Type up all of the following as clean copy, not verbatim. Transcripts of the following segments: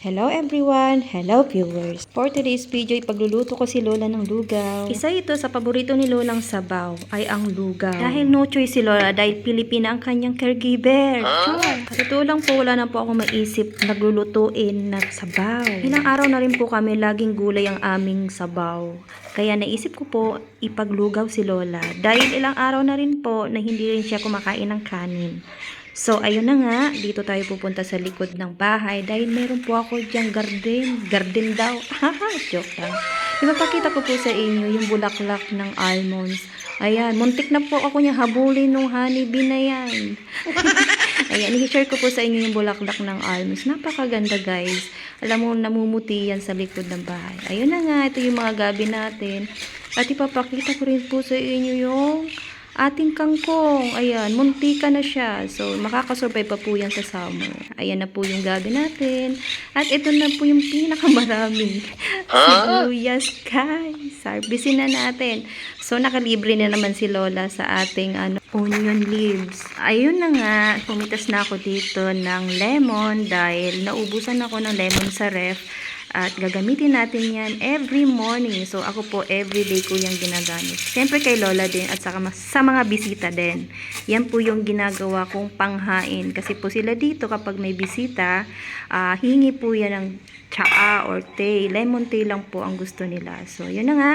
Hello everyone! Hello viewers! For today's video, ipagluluto ko si Lola ng lugaw. Isa ito sa paborito ni Lolang sabaw ay ang lugaw. Dahil no choice si Lola dahil Pilipina ang kanyang caregiver. Totoo lang po, wala na po ako maisip naglulutuin na sabaw. Ilang araw na rin po kami laging gulay ang aming sabaw. Kaya naisip ko po ipaglugaw si Lola. Dahil ilang araw na rin po na hindi rin siya kumakain ng kanin. So, ayun na nga, dito tayo pupunta sa likod ng bahay dahil meron po ako diyang garden. Garden daw. Joke lang. Ipapakita ko po sa inyo yung bulaklak ng almonds. Ayan, muntik na po ako niya habulin nung honeybee na yan. Ayan, i-share ko po sa inyo yung bulaklak ng almonds. Napakaganda guys. Alam mo, namumuti yan sa likod ng bahay. Ayun na nga, ito yung mga gabi natin. At ipapakita ko rin po sa inyo yung ating kangkong. Ayan, muntika na siya. So, makakasurvive pa po yan sa summer. Ayan na po yung gabi natin. At ito na po yung pinakamaraming sibuyas, guys. Harvestin na natin. So, nakalibre na naman si Lola sa ating onion leaves. Ayun na nga, pumitas na ako dito ng lemon dahil naubusan ako ng lemon sa ref. At gagamitin natin yan every morning. So, ako po everyday ko yung ginagamit. Siyempre kay Lola din at saka sa mga bisita din. Yan po yung ginagawa kong panghain. Kasi po sila dito kapag may bisita, hingi po yan ng tsaa or tea. Lemon tea lang po ang gusto nila. So, yun na nga.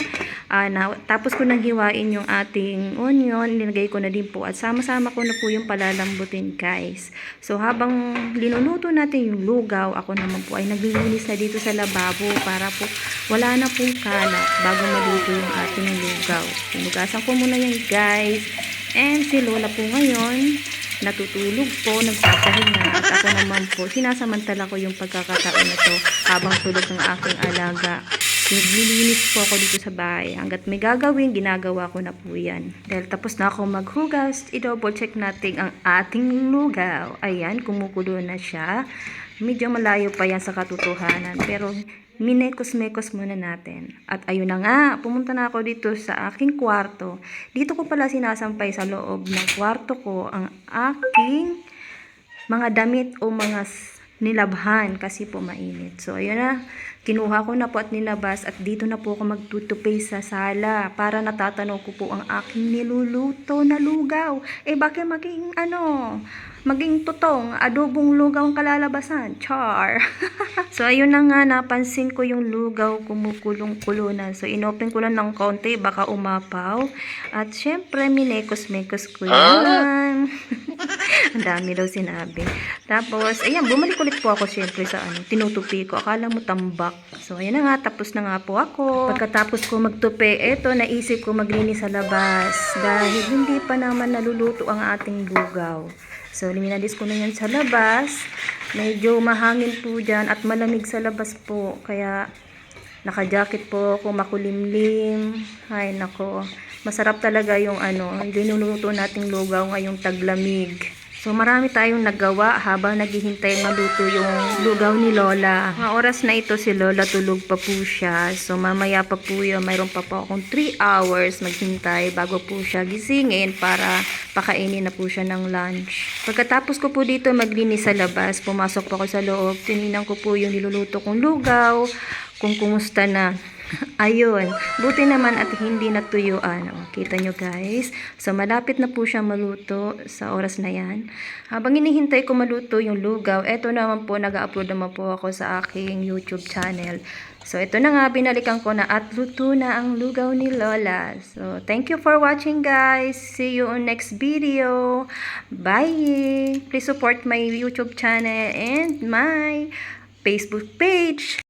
Tapos ko nang hiwain yung ating onion. Nilagay ko na din po. At sama-sama ko na po yung palalambutin, guys. So, habang linuluto natin yung lugaw, ako naman po ay naglilinis na dito sa lababo para po wala na pong kalat bago maluto yung ating lugaw. Sinugasan ko muna yan, guys. And si Lola po ngayon, natutulog po, nagpapahinga. At ako naman po, sinasamantala ko yung pagkakataon na to habang tulog ng aking alaga. Naglilinis po ako dito sa bahay. Hanggat may gagawin, ginagawa ko na po yan. Dahil tapos na ako maghugas, i-double check natin ang ating lugaw. Ayan, kumukulo na siya. Medyo malayo pa yan sa katotohanan. Pero minekos-mekos muna natin. At ayun na nga, pumunta na ako dito sa aking kwarto. Dito ko pala sinasampay sa loob ng kwarto ko ang aking mga damit o mga nilabhan kasi po mainit. So, ayun na. Kinuha ko na po at nilabas at dito na po ako magtutupay sa sala para natatanaw ko po ang aking niluluto na lugaw. Bakit maging tutong, adobong lugaw ang kalalabasan. Char! So, ayun na nga, napansin ko yung lugaw kumukulong-kulo na. So, inopen ko lang ng konti, baka umapaw. At syempre, minekos-mekos ko yan. Ang dami daw sinabi. Tapos, ayan, bumalik ulit po ako syempre sa tinutupi ko. Akala mo tambak. So, ayan na nga, tapos na nga po ako. Pagkatapos ko magtupi, eto, naisip ko maglinis sa labas. Dahil hindi pa naman naluluto ang ating lugaw. So, minalis ko na yan sa labas. Medyo mahangin po dyan at malamig sa labas po. Kaya, naka-jacket po ako, makulimlim. Ay, nako. Masarap talaga yung linuluto nating lugaw ngayong taglamig. So, marami tayong nagawa habang naghihintay maluto yung lugaw ni Lola. Mga oras na ito si Lola tulog pa po siya. So, mamaya pa po yun. Mayroon pa po akong 3 hours maghintay bago po siya gisingin para pakainin na po siya ng lunch. Pagkatapos ko po dito maglinis sa labas, pumasok po ako sa loob. Tininan ko po yung niluluto kong lugaw, kung kumusta na. Ayun, buti naman at hindi natuyuan. Kita nyo guys. So, malapit na po siya maluto sa oras na yan. Habang inihintay ko maluto yung lugaw, eto naman po, nag-upload naman po ako sa aking YouTube channel. So, ito na nga, binalikan ko na at luto na ang lugaw ni Lola. So, thank you for watching guys. See you on next video. Bye! Please support my YouTube channel and my Facebook page.